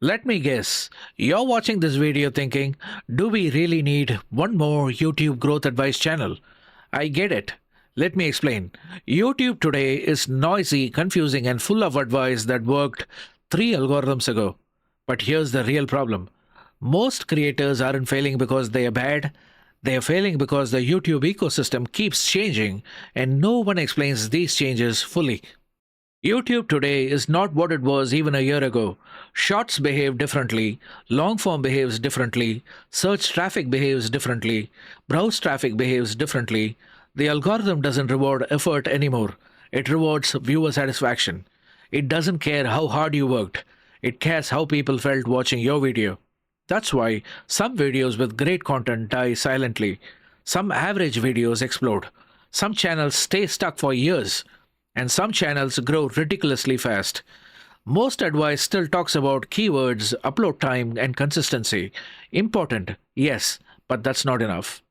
Let me guess, you're watching this video thinking, do we really need one more YouTube growth advice channel? I get it. Let me explain. YouTube today is noisy, confusing, and full of advice that worked 3 algorithms ago. But here's the real problem. Most creators aren't failing because they are bad. They are failing because the YouTube ecosystem keeps changing and no one explains these changes fully. YouTube today is not what it was even a year ago. Shorts behave differently, long form behaves differently, search traffic behaves differently, browse traffic behaves differently. The algorithm doesn't reward effort anymore. It rewards viewer satisfaction. It doesn't care how hard you worked. It cares how people felt watching your video. That's why some videos with great content die silently. Some average videos explode. Some channels stay stuck for years. And some channels grow ridiculously fast. Most advice still talks about keywords, upload time, and consistency. Important, yes, but that's not enough.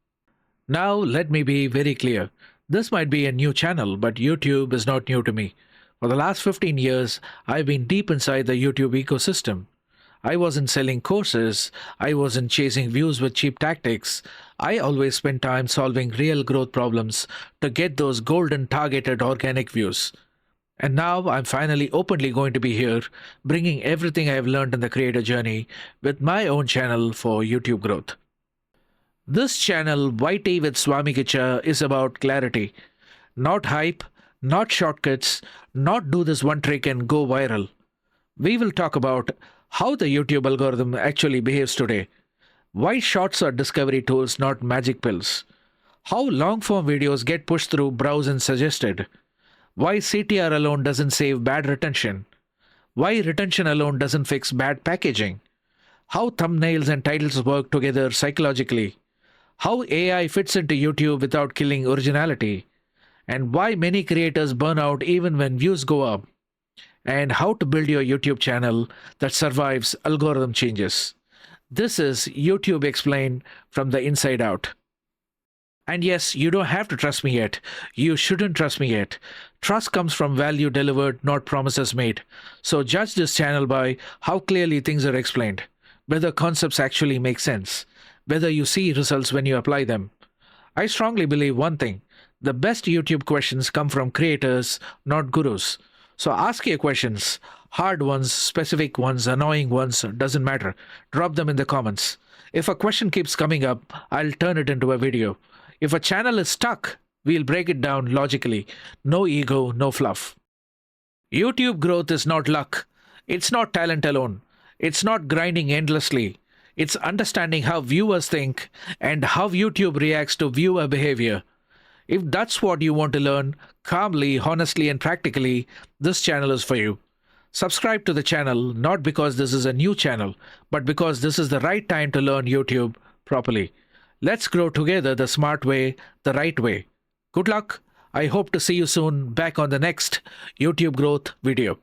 Now, let me be very clear. This might be a new channel, but YouTube is not new to me. For the last 15 years, I've been deep inside the YouTube ecosystem. I wasn't selling courses. I wasn't chasing views with cheap tactics. I always spent time solving real growth problems to get those golden targeted organic views. And now I'm finally openly going to be here, bringing everything I have learned in the creator journey with my own channel for YouTube growth. This channel, ytwithswamykitcha, is about clarity. Not hype, not shortcuts, not do this one trick and go viral. We will talk about how the YouTube algorithm actually behaves today, why shorts are discovery tools, not magic pills, how long-form videos get pushed through browse and suggested, why CTR alone doesn't save bad retention, why retention alone doesn't fix bad packaging, how thumbnails and titles work together psychologically, how AI fits into YouTube without killing originality, and why many creators burn out even when views go up, and how to build your YouTube channel that survives algorithm changes. This is YouTube Explained from the inside out. And yes, you don't have to trust me yet. You shouldn't trust me yet. Trust comes from value delivered, not promises made. So judge this channel by how clearly things are explained, whether concepts actually make sense, whether you see results when you apply them. I strongly believe one thing. The best YouTube questions come from creators, not gurus. So ask your questions, hard ones, specific ones, annoying ones, doesn't matter. Drop them in the comments. If a question keeps coming up, I'll turn it into a video. If a channel is stuck, we'll break it down logically. No ego, no fluff. YouTube growth is not luck. It's not talent alone. It's not grinding endlessly. It's understanding how viewers think and how YouTube reacts to viewer behavior. If that's what you want to learn, calmly, honestly, and practically, this channel is for you. Subscribe to the channel not because this is a new channel, but because this is the right time to learn YouTube properly. Let's grow together the smart way, the right way. Good luck. I hope to see you soon back on the next YouTube growth video.